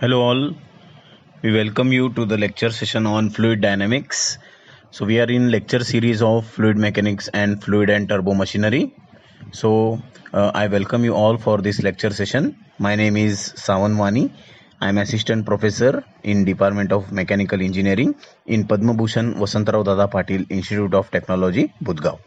Hello, all. We welcome you to the lecture session on fluid dynamics. So, we are in lecture series of fluid mechanics and fluid and turbo machinery. So, I welcome you all for this lecture session. My name is Sawan Wani. I am assistant professor in Department of Mechanical Engineering in Padma Bhushan Vasantarao Dada Patil Institute of Technology, Budgaon.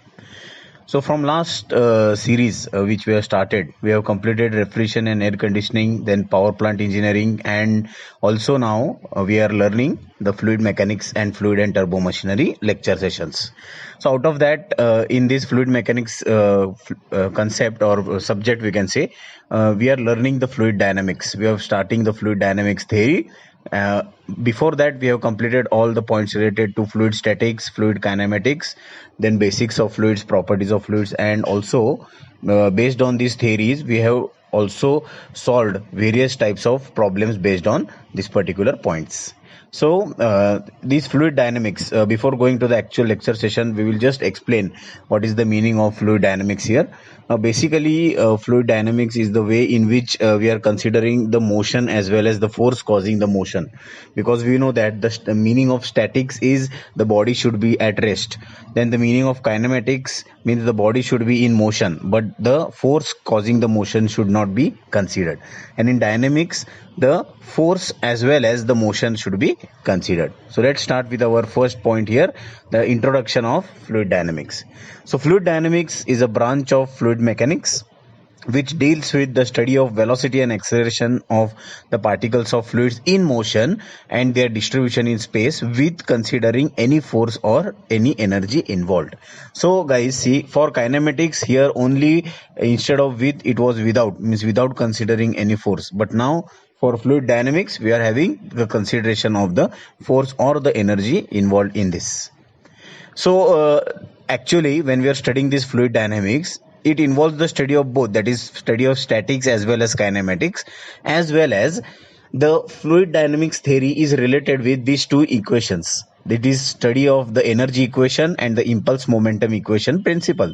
So from last series which we have started, we have completed refrigeration and air conditioning, then power plant engineering, and also now we are learning the fluid mechanics and fluid and turbo machinery lecture sessions. So out of that, in this fluid mechanics concept or subject, we can say we are learning the fluid dynamics. We are starting the fluid dynamics theory. Uh, Before that, we have completed all the points related to fluid statics, fluid kinematics, then basics of fluids, properties of fluids, and also based on these theories, we have also solved various types of problems based on these particular points. So, these fluid dynamics, before going to the actual lecture session, we will just explain what is the meaning of fluid dynamics here. Basically, fluid dynamics is the way in which we are considering the motion as well as the force causing the motion. Because we know that the meaning of statics is the body should be at rest. Then the meaning of kinematics means the body should be in motion, but the force causing the motion should not be considered. And in dynamics, the force as well as the motion should be considered. So let's start with our first point here, the introduction of fluid dynamics. So fluid dynamics is a branch of fluid mechanics which deals with the study of velocity and acceleration of the particles of fluids in motion and their distribution in space with considering any force or any energy involved. So guys, see, for kinematics here only instead of with, it was without, means without considering any force, but now for fluid dynamics we are having the consideration of the force or the energy involved in this. So actually, when we are studying this fluid dynamics, it involves the study of both, that is study of statics as well as kinematics, as well as the fluid dynamics theory is related with these two equations, that is study of the energy equation and the impulse momentum equation principle.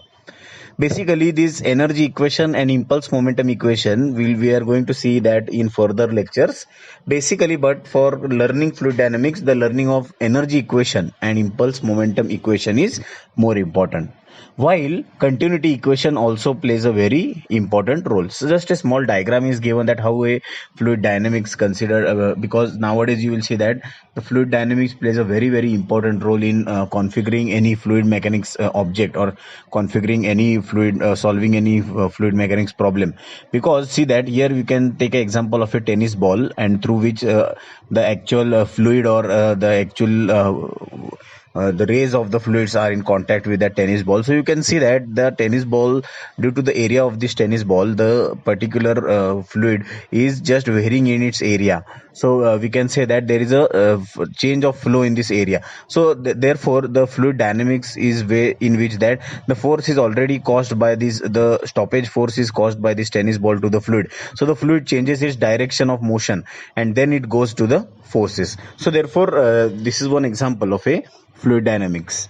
Basically, this energy equation and impulse momentum equation we are going to see that in further lectures basically, but for learning fluid dynamics, the learning of energy equation and impulse momentum equation is more important, while continuity equation also plays a very important role. So just a small diagram is given that how a fluid dynamics consider, because nowadays you will see that the fluid dynamics plays a very important role in configuring any fluid mechanics object, or configuring any fluid, solving any fluid mechanics problem. Because see that here we can take an example of a tennis ball, and through which the actual fluid or the actual the rays of the fluids are in contact with the tennis ball. So you can see that the tennis ball, due to the area of this tennis ball, the particular fluid is just varying in its area. So we can say that there is a change of flow in this area. So therefore the fluid dynamics is way in which that the force is already caused by this, the stoppage force is caused by this tennis ball to the fluid. So the fluid changes its direction of motion and then it goes to the forces. So therefore this is one example of a fluid dynamics.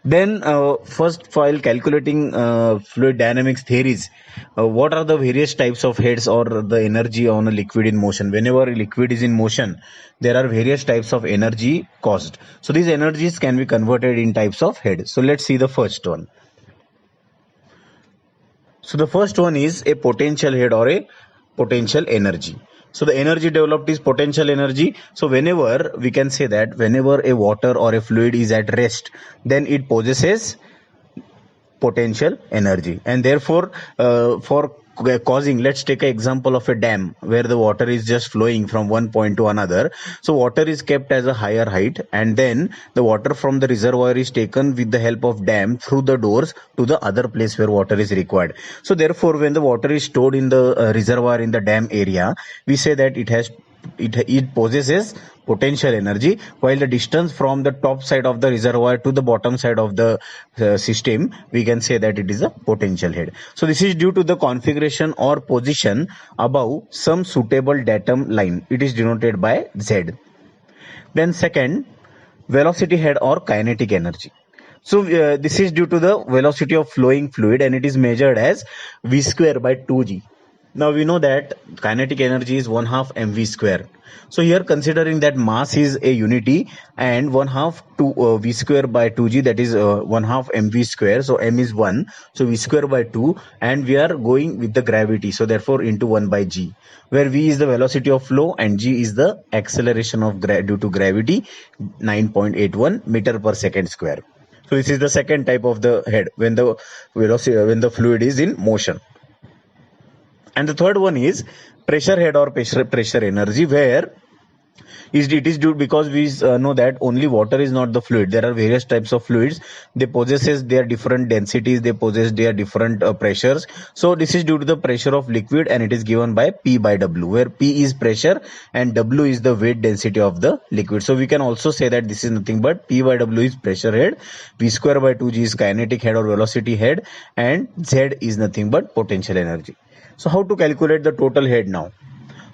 Then first, while calculating fluid dynamics theories, what are the various types of heads or the energy on a liquid in motion? Whenever a liquid is in motion, there are various types of energy caused. So these energies can be converted in types of head. So let's see the first one. So the first one is a potential head or a potential energy. So the energy developed is potential energy. So whenever we can say that whenever a water or a fluid is at rest, then it possesses potential energy, and therefore for causing, let's take an example of a dam where the water is just flowing from one point to another. So water is kept as a higher height, and then the water from the reservoir is taken with the help of dam through the doors to the other place where water is required. So therefore when the water is stored in the reservoir in the dam area, we say that it possesses potential energy, while the distance from the top side of the reservoir to the bottom side of the system, we can say that it is a potential head. So this is due to the configuration or position above some suitable datum line. It is denoted by Z. Then second, velocity head or kinetic energy. So this is due to the velocity of flowing fluid, and it is measured as v square by 2g. Now we know that kinetic energy is 1/2 mv square. So here, considering that mass is a unity and 1/2 to v square by 2g, that is 1/2 mv square. So m is 1, so v square by 2, and we are going with the gravity, so therefore into 1 by g, where v is the velocity of flow and g is the acceleration of due to gravity, 9.81 meter per second square. So this is the second type of the head, when the velocity, when the fluid is in motion. And the third one is pressure head or pressure energy, where it is due, because we know that only water is not the fluid. There are various types of fluids. They possesses their different densities, they possess their different pressures. So this is due to the pressure of liquid, and it is given by P by W, where P is pressure and W is the weight density of the liquid. So we can also say that this is nothing but P by W is pressure head, V square by 2G is kinetic head or velocity head, and Z is nothing but potential energy. So how to calculate the total head now?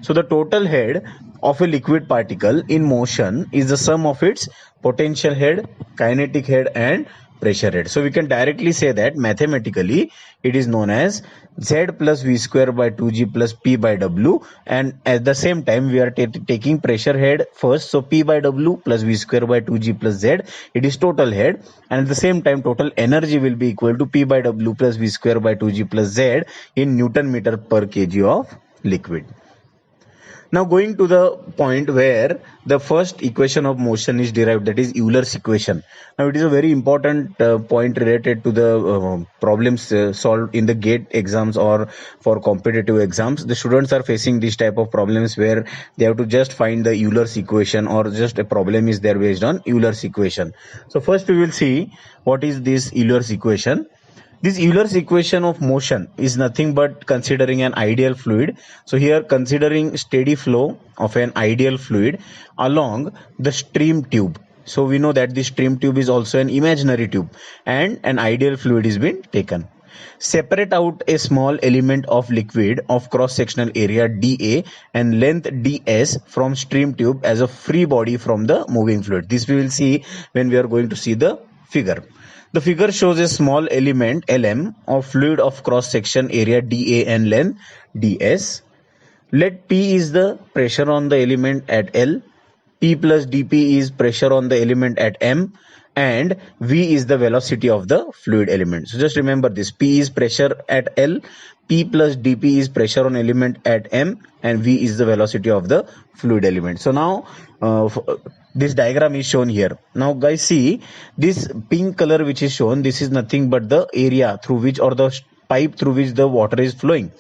So the total head of a liquid particle in motion is the sum of its potential head, kinetic head, and pressure head. So we can directly say that mathematically it is known as Z plus V square by 2G plus P by W, and at the same time we are taking pressure head first. So P by W plus V square by 2G plus Z, it is total head, and at the same time total energy will be equal to P by W plus V square by 2G plus Z in Newton meter per kg of liquid. Now going to the point where the first equation of motion is derived, that is Euler's equation. Now it is a very important point related to the problems solved in the GATE exams or for competitive exams. The students are facing this type of problems where they have to just find the Euler's equation, or just a problem is there based on Euler's equation. So first we will see what is this Euler's equation. This Euler's equation of motion is nothing but considering an ideal fluid. So here, considering steady flow of an ideal fluid along the stream tube. So we know that the stream tube is also an imaginary tube, and an ideal fluid is being taken. Separate out a small element of liquid of cross-sectional area dA and length ds from stream tube as a free body from the moving fluid. This we will see when we are going to see the figure. The figure shows a small element Lm of fluid of cross-section area dA and length ds. Let P is the pressure on the element at L, P plus dP is pressure on the element at M, and V is the velocity of the fluid element. So just remember this, P is pressure at L, P plus dP is pressure on element at M, and V is the velocity of the fluid element. So now this diagram is shown here. Now guys, see this pink color which is shown, this is nothing but the area through which, or the pipe through which the water is flowing,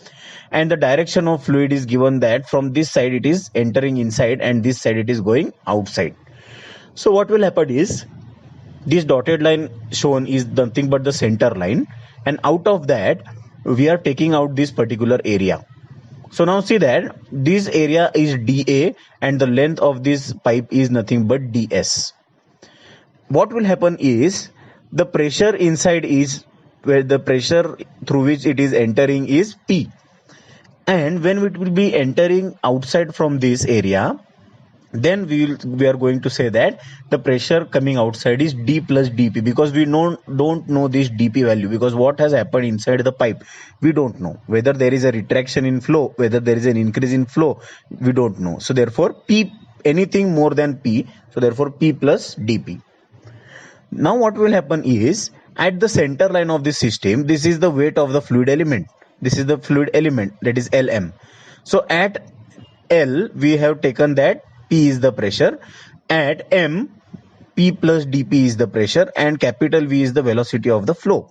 and the direction of fluid is given that from this side it is entering inside and this side it is going outside. So what will happen is, this dotted line shown is nothing but the center line, and out of that we are taking out this particular area. So now see that this area is dA and the length of this pipe is nothing but ds. What will happen is, the pressure inside is, where the pressure through which it is entering is P, and when it will be entering outside from this area, then we are going to say that the pressure coming outside is D plus dP, because we don't know this dP value, because what has happened inside the pipe we don't know. Whether there is a retraction in flow, whether there is an increase in flow, we don't know. So therefore P, anything more than P, so therefore P plus dP. Now what will happen is, at the center line of this system, this is the weight of the fluid element, this is the fluid element, that is Lm. So at L we have taken that P is the pressure, at M P plus dP is the pressure, and capital V is the velocity of the flow.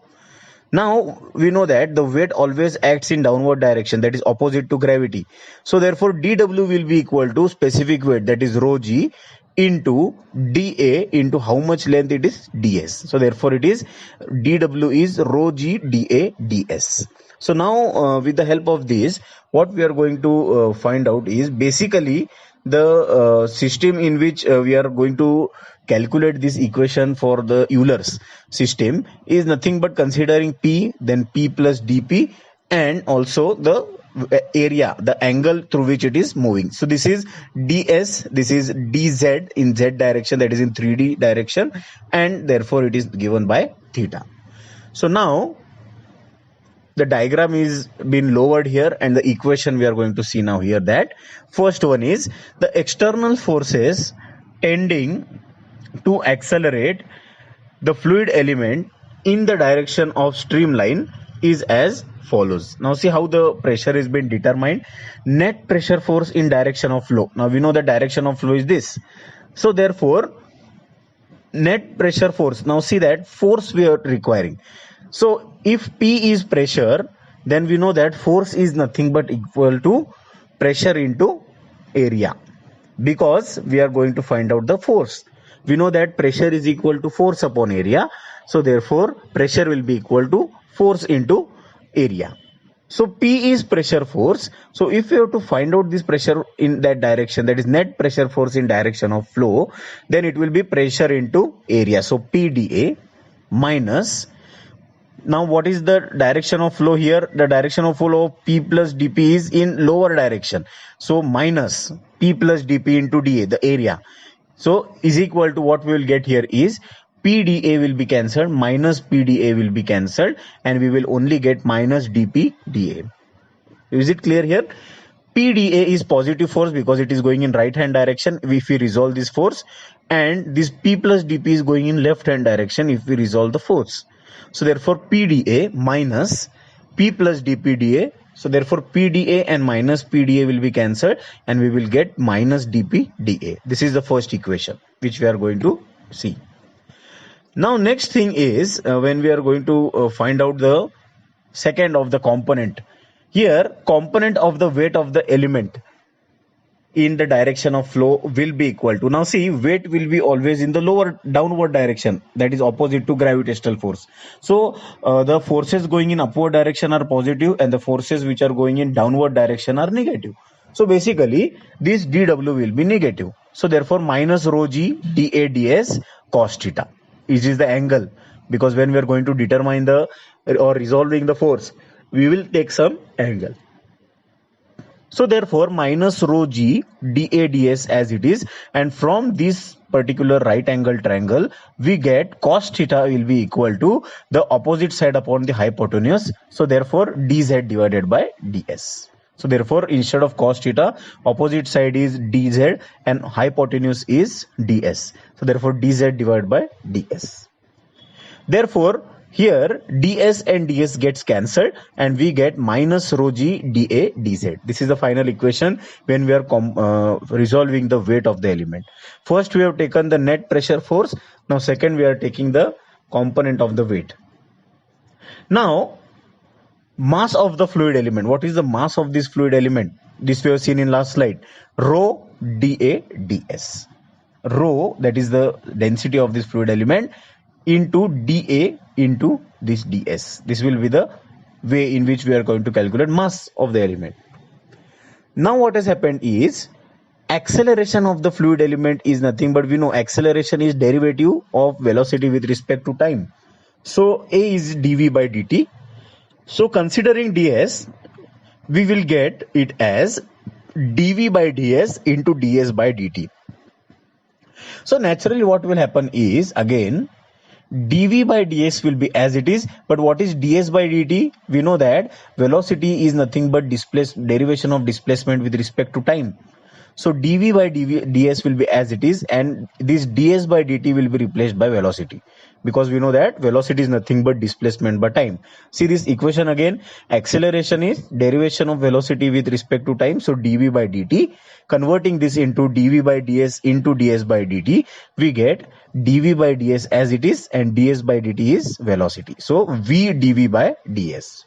Now we know that the weight always acts in downward direction, that is opposite to gravity. So therefore dW will be equal to specific weight, that is rho g, into dA into how much length it is, ds. So therefore it is dW is rho g dA ds. So now with the help of this, what we are going to find out is basically the system in which we are going to calculate this equation for the Euler's system is nothing but considering P, then P plus dP, and also the area, the angle through which it is moving. So this is ds, this is dz in z direction, that is in 3D direction, and therefore it is given by theta. So now the diagram is been lowered here, and the equation we are going to see now here. That first one is the external forces tending to accelerate the fluid element in the direction of streamline is as follows. Now see how the pressure is being determined. Net pressure force in direction of flow. Now we know the direction of flow is this. So therefore net pressure force, now see that force we are requiring. So if P is pressure, then we know that force is nothing but equal to pressure into area, because we are going to find out the force. We know that pressure is equal to force upon area, so therefore pressure will be equal to force into area. So P is pressure force. So if you have to find out this pressure in that direction, that is net pressure force in direction of flow, then it will be pressure into area. So PdA minus, now what is the direction of flow here? The direction of flow of P plus dP is in lower direction. So minus P plus dP into dA, the area. So is equal to, what we will get here is PdA will be cancelled, minus PdA will be cancelled, and we will only get minus dP dA. Is it clear here? PdA is positive force because it is going in right hand direction if we resolve this force, and this P plus dP is going in left hand direction if we resolve the force. So therefore PdA minus P plus dP dA. So therefore PdA and minus PdA will be cancelled, and we will get minus dP dA. This is the first equation which we are going to see. Now next thing is when we are going to find out the second of the component. Here component of the weight of the element in the direction of flow will be equal to, now see, weight will be always in the lower downward direction, that is opposite to gravitational force. So the forces going in upward direction are positive, and the forces which are going in downward direction are negative. So basically this dW will be negative. So therefore minus rho g dA ds cos theta. This is the angle, because when we are going to determine the or resolving the force, we will take some angle. So therefore minus rho g dA ds as it is, and from this particular right angle triangle we get cos theta will be equal to the opposite side upon the hypotenuse. So therefore dz divided by ds. So therefore instead of cos theta, opposite side is dz and hypotenuse is ds. So therefore dz divided by ds. Therefore here ds and ds gets cancelled, and we get minus rho g dA dz. This is the final equation when we are resolving the weight of the element. First we have taken the net pressure force. Now second we are taking the component of the weight. Now mass of the fluid element. What is the mass of this fluid element? This we have seen in last slide. Rho dA ds. Rho, that is the density of this fluid element, into dA into this ds. This will be the way in which we are going to calculate mass of the element. Now what has happened is, acceleration of the fluid element is nothing but, we know acceleration is derivative of velocity with respect to time. So A is dV by dt. So considering ds, we will get it as dV by ds into ds by dt. So naturally what will happen is, again dV by ds will be as it is, but what is ds by dt? We know that velocity is nothing but derivation of displacement with respect to time. So dV by ds will be as it is, and this ds by dt will be replaced by velocity, because we know that velocity is nothing but displacement by time. See this equation again, acceleration is derivation of velocity with respect to time, so dV by dt. Converting this into dV by ds into ds by dt, we get dV by ds as it is, and ds by dt is velocity. So v dV by ds.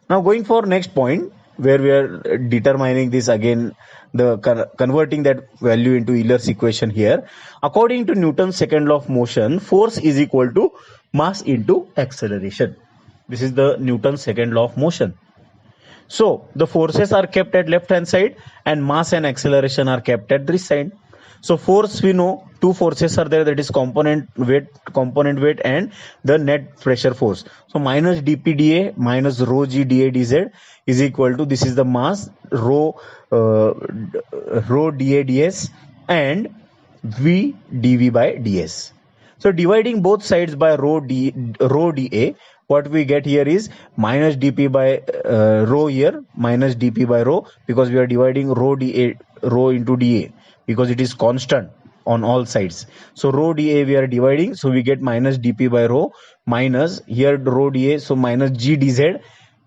Now going for next point, where we are determining this again, the converting that value into Euler's equation here. According to Newton's second law of motion, force is equal to mass into acceleration. This is the Newton's second law of motion. So the forces are kept at left hand side, and mass and acceleration are kept at this side. So force, we know two forces are there, that is component weight and the net pressure force. So minus dP dA minus rho g dA dz is equal to, this is the mass, rho dA ds and v dV by ds. So dividing both sides by rho dA, what we get here is minus dp by rho here, minus dp by rho, because we are dividing rho into dA because it is constant on all sides. So rho dA we are dividing, so we get minus dp by rho minus here rho dA, so minus g dz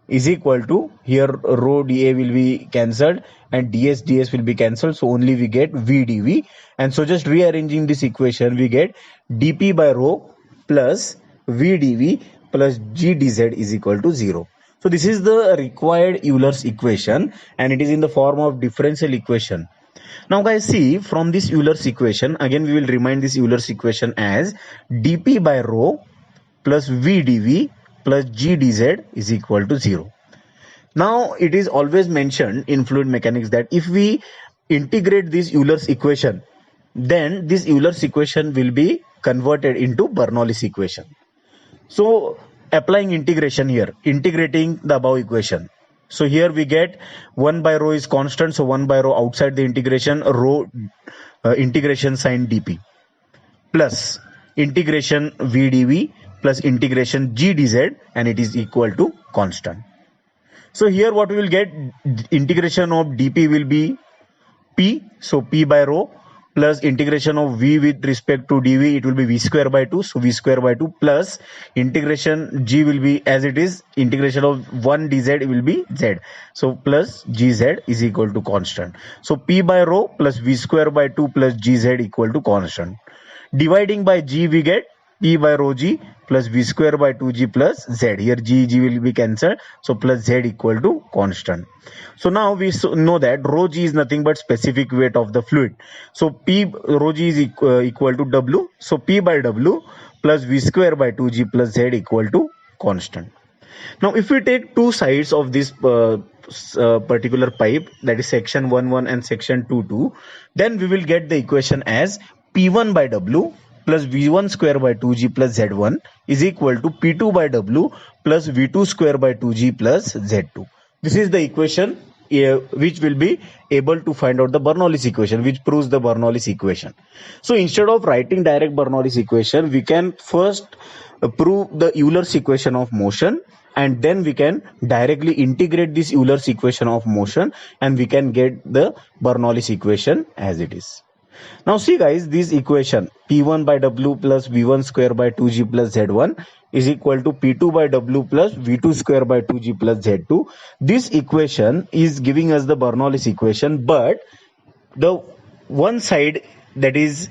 is equal to, here rho dA will be cancelled and ds will be cancelled, so only we get v dv. And so just rearranging this equation, we get dp by rho plus v dv plus g dz is equal to 0. So this is the required Euler's equation, and it is in the form of differential equation. Now guys, see, from this Euler's equation, again we will remind this Euler's equation as dp by rho plus v dv plus g dz is equal to 0. Now it is always mentioned in fluid mechanics that if we integrate this Euler's equation, then this Euler's equation will be converted into Bernoulli's equation. So applying integration here, integrating the above equation. So here we get 1 by rho is constant, so 1 by rho outside the integration, rho integration sin dp plus integration v dv plus integration g dz, and it is equal to constant. So here what we will get, integration of dp will be p, so p by rho, plus integration of v with respect to dv, it will be v square by 2, so v square by 2, plus integration g will be as it is, integration of 1 dz will be z, so plus gz is equal to constant. So p by rho plus v square by 2 plus gz equal to constant. Dividing by g, we get p by rho g plus v square by 2g plus z. Here g will be cancelled, so plus z equal to constant. So now we know that rho g is nothing but specific weight of the fluid. So p rho g is equal to w. So p by w plus v square by 2g plus z equal to constant. Now if we take two sides of this particular pipe, that is section 1 and section 2, then we will get the equation as p1 by w plus v1 square by 2g plus z1 is equal to p2 by w plus v2 square by 2g plus z2. This is the equation which will be able to find out the Bernoulli's equation, which proves the Bernoulli's equation. So instead of writing direct Bernoulli's equation, we can first prove the Euler's equation of motion, and then we can directly integrate this Euler's equation of motion, and we can get the Bernoulli's equation as it is. Now see guys, this equation p1 by w plus v1 square by 2g plus z1 is equal to p2 by w plus v2 square by 2g plus z2. This equation is giving us the Bernoulli's equation, but the one side, that is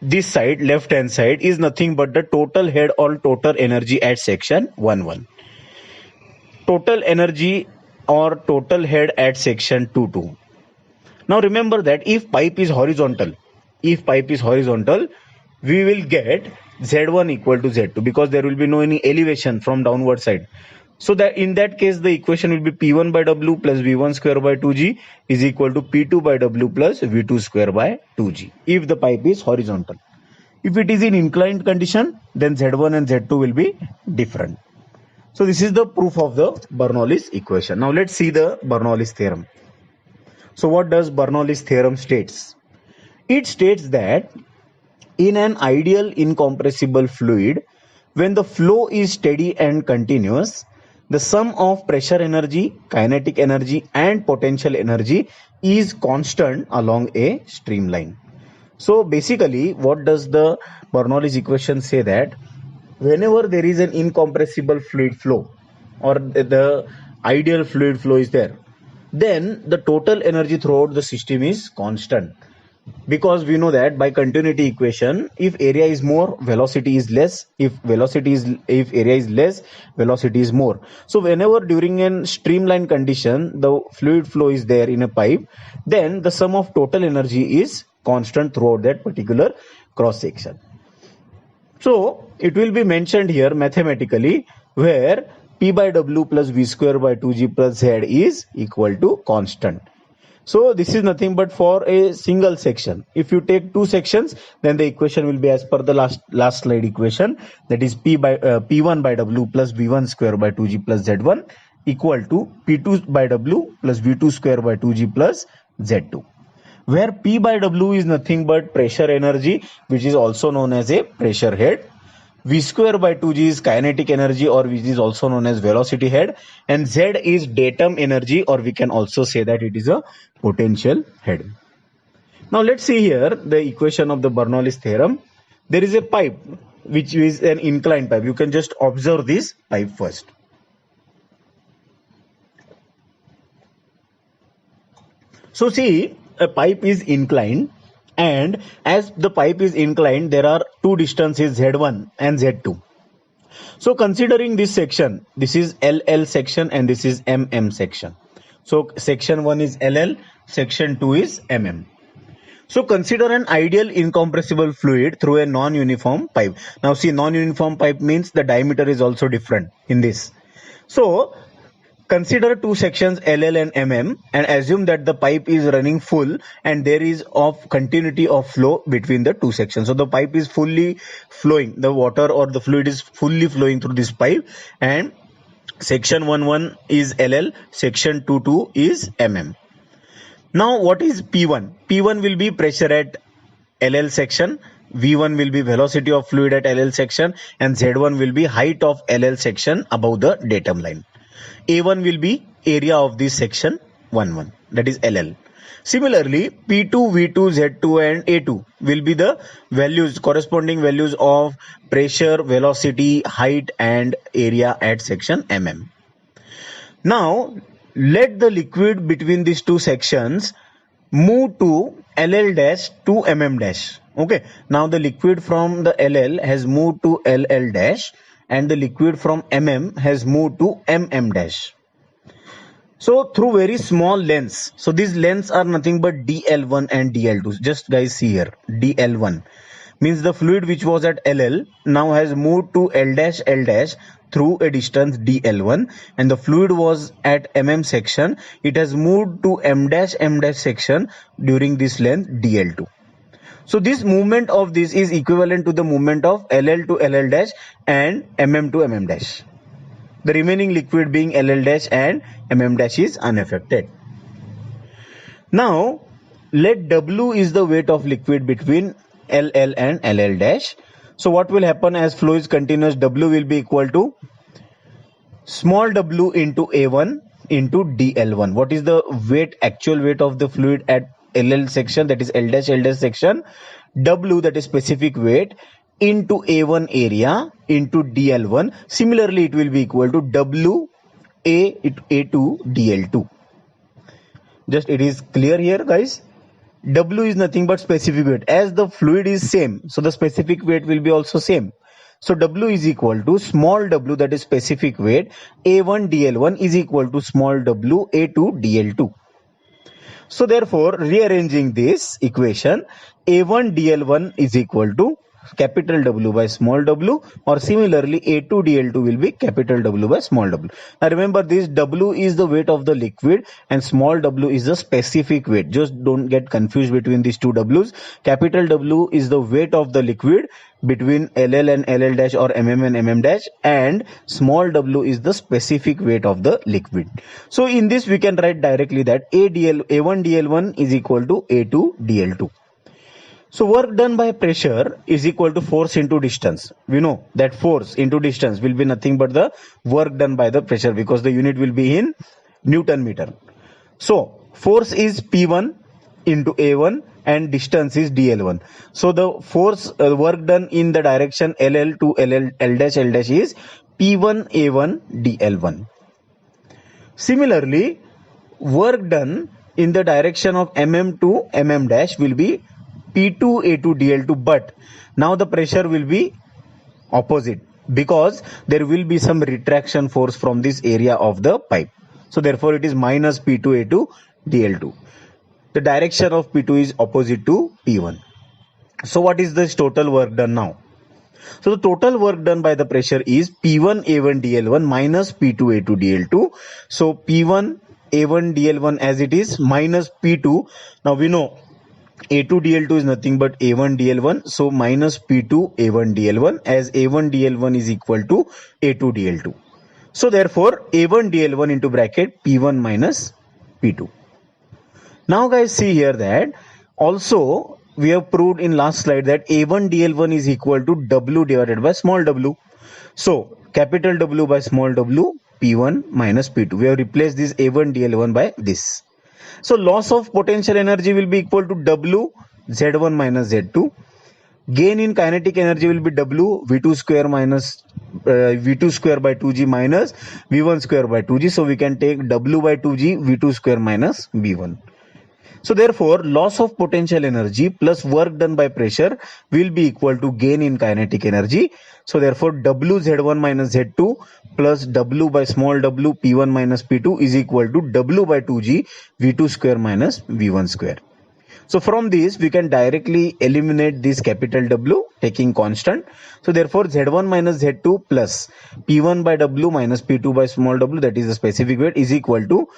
this side, left hand side, is nothing but the total head or total energy at section 1. Total energy or total head at section 2. Now remember that if pipe is horizontal, we will get z1 equal to z2 because there will be no any elevation from downward side. So that in that case the equation will be p1 by w plus v1 square by 2g is equal to p2 by w plus v2 square by 2g if the pipe is horizontal. If it is in inclined condition, then z1 and z2 will be different. So this is the proof of the Bernoulli's equation. Now let's see the Bernoulli's theorem. So what does Bernoulli's theorem states? It states that in an ideal incompressible fluid, when the flow is steady and continuous, the sum of pressure energy, kinetic energy and potential energy is constant along a streamline. So basically what does the Bernoulli's equation say? That whenever there is an incompressible fluid flow or the ideal fluid flow is there, then the total energy throughout the system is constant, because we know that by continuity equation, if area is more, velocity is less, if area is less, velocity is more. So whenever during a streamline condition the fluid flow is there in a pipe, then the sum of total energy is constant throughout that particular cross section. So it will be mentioned here mathematically, where p by w plus v square by 2g plus z is equal to constant. So this is nothing but for a single section. If you take two sections, then the equation will be as per the last slide equation, that is p1 by w plus v1 square by 2g plus z1 equal to p2 by w plus v2 square by 2g plus z2. where P by W is nothing but pressure energy, which is also known as a pressure head. V square by 2G is kinetic energy, or which is also known as velocity head, and Z is datum energy, or we can also say that it is a potential head. Now let's see here the equation of the Bernoulli's theorem. There is a pipe which is an inclined pipe. You can just observe this pipe first. So see, a pipe is inclined, and as the pipe is inclined, there are two distances Z1 and Z2. So considering this section, this is LL section and this is MM section. So section 1 is LL, section 2 is MM. So consider an ideal incompressible fluid through a non-uniform pipe. Now see, non-uniform pipe means the diameter is also different in this. So consider two sections LL and MM and assume that the pipe is running full and there is of continuity of flow between the two sections. So the pipe is fully flowing, the water or the fluid is fully flowing through this pipe, and section 1 is LL, section 2 is MM. Now what is P1? P1 will be pressure at LL section, V1 will be velocity of fluid at LL section, and Z1 will be height of LL section above the datum line. A1 will be area of this section 1, that is LL. Similarly, P2, V2, Z2 and A2 will be the values, corresponding values of pressure, velocity, height and area at section MM. Now, let the liquid between these two sections move to LL dash to MM dash. Okay, now the liquid from the LL has moved to LL dash, and the liquid from MM has moved to MM dash. So through very small lengths, so these lengths are nothing but DL1 and DL2. Just guys see here, DL1 means the fluid which was at LL now has moved to L dash through a distance DL1, and the fluid was at MM section, it has moved to M dash section during this length DL2. So this movement of this is equivalent to the movement of LL to LL dash and MM to MM dash. The remaining liquid being LL dash and MM dash is unaffected. Now let W is the weight of liquid between LL and LL dash. So what will happen as flow is continuous, W will be equal to small w into A1 into DL1. What is the weight, actual weight of the fluid at LL section, that is L dash section? W, that is specific weight, into A1 area into DL1. Similarly, it will be equal to W A2 DL2. Just it is clear here, guys. W is nothing but specific weight. As the fluid is same, so the specific weight will be also same. So W is equal to small w, that is specific weight, A1 DL1 is equal to small w A2 DL2. So therefore, rearranging this equation, A1 DL1 is equal to capital W by small w, or similarly A2 DL2 will be capital W by small w. Now remember, this W is the weight of the liquid and small w is the specific weight. Just don't get confused between these two W's. Capital W is the weight of the liquid between LL and LL dash or MM and MM dash, and small w is the specific weight of the liquid. So in this we can write directly that A1 DL1 is equal to A2 DL2. So work done by pressure is equal to force into distance. We know that force into distance will be nothing but the work done by the pressure, because the unit will be in Newton meter. So force is P1 into A1 and distance is DL1. So the force work done in the direction LL to L dash is P1 A1 DL1. Similarly, work done in the direction of MM to MM dash will be P2 A2 DL2, but now the pressure will be opposite because there will be some retraction force from this area of the pipe. So therefore it is minus P2 A2 DL2. The direction of P2 is opposite to P1. So what is this total work done now? So the total work done by the pressure is P1 A1 DL1 minus P2 A2 DL2. So P1 A1 DL1 as it is minus P2. Now we know A2 DL2 is nothing but A1 DL1. So minus P2 A1 DL1, as A1 DL1 is equal to A2 DL2. So therefore A1 DL1 into bracket P1 minus P2. Now guys, see here that Also, we have proved in last slide that A1 dl1 is equal to W divided by small w. So capital W by small w, P1 minus P2. We have replaced this A1 dl1 by this. So loss of potential energy will be equal to W Z1 minus Z2. Gain in kinetic energy will be W V2 square minus V2 square by 2G minus V1 square by 2G. So we can take W by 2G V2 square minus V1. So therefore, loss of potential energy plus work done by pressure will be equal to gain in kinetic energy. So therefore, W Z1 minus Z2 plus W by small w P1 minus P2 is equal to W by 2G V2 square minus V1 square. So from this, we can directly eliminate this capital W taking constant. So therefore, Z1 minus Z2 plus P1 by W minus P2 by small w, that is the specific weight, is equal to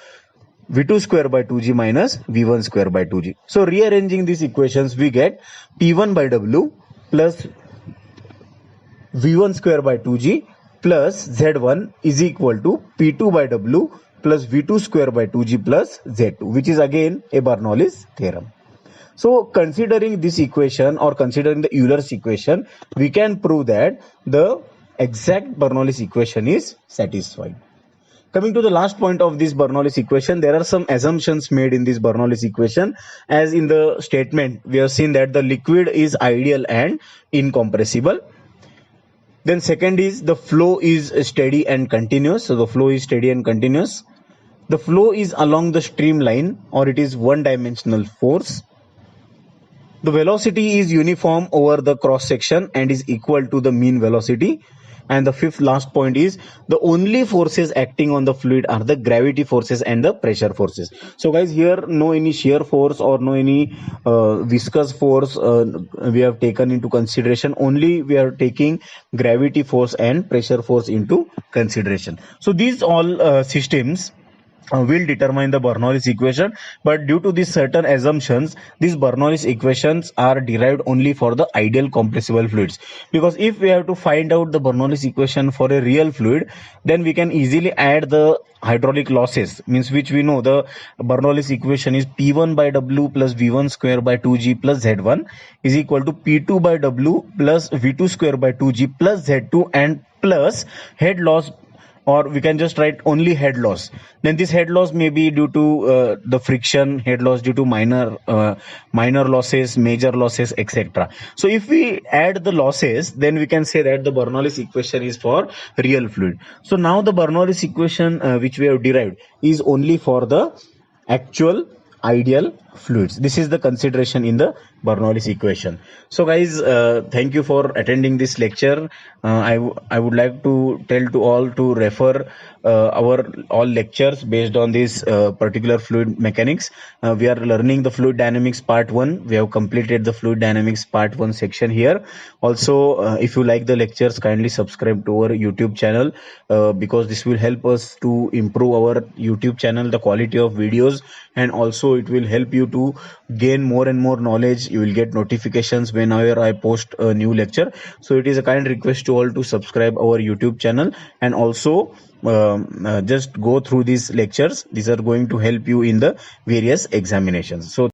V2 square by 2G minus V1 square by 2G. So rearranging these equations, we get P1 by W plus V1 square by 2G plus Z1 is equal to P2 by W plus V2 square by 2G plus Z2, which is again a Bernoulli's theorem. So considering this equation or considering the Euler's equation, we can prove that the exact Bernoulli's equation is satisfied. Coming to the last point of this Bernoulli's equation, there are some assumptions made in this Bernoulli's equation. As in the statement, we have seen that the liquid is ideal and incompressible. Then second is the flow is steady and continuous. So the flow is steady and continuous. The flow is along the streamline, or it is one-dimensional force. The velocity is uniform over the cross section and is equal to the mean velocity. And the fifth last point is the only forces acting on the fluid are the gravity forces and the pressure forces. So guys, here no any shear force or no any viscous force we have taken into consideration. Only we are taking gravity force and pressure force into consideration. So these all systems will determine the Bernoulli's equation, but due to these certain assumptions, these Bernoulli's equations are derived only for the ideal compressible fluids. Because if we have to find out the Bernoulli's equation for a real fluid, then we can easily add the hydraulic losses, means which we know the Bernoulli's equation is P1 by W plus V1 square by 2G plus Z1 is equal to P2 by W plus V2 square by 2G plus Z2 and plus head loss, or we can just write only head loss. Then this head loss may be due to the friction, head loss due to minor losses, major losses, etc. So if we add the losses, then we can say that the Bernoulli's equation is for real fluid. So now the Bernoulli's equation which we have derived is only for the actual ideal fluids. This is the consideration in the Bernoulli's equation. So guys, thank you for attending this lecture. I would like to tell to all to refer our all lectures based on this particular fluid mechanics. We are learning the fluid dynamics part 1. We have completed the fluid dynamics part 1 section here. Also, if you like the lectures, kindly subscribe to our YouTube channel because this will help us to improve our YouTube channel, the quality of videos, and also it will help you to gain more and more knowledge. You will get notifications whenever I post a new lecture. So it is a kind request to all to subscribe our YouTube channel, and also just go through these lectures. These are going to help you in the various examinations. So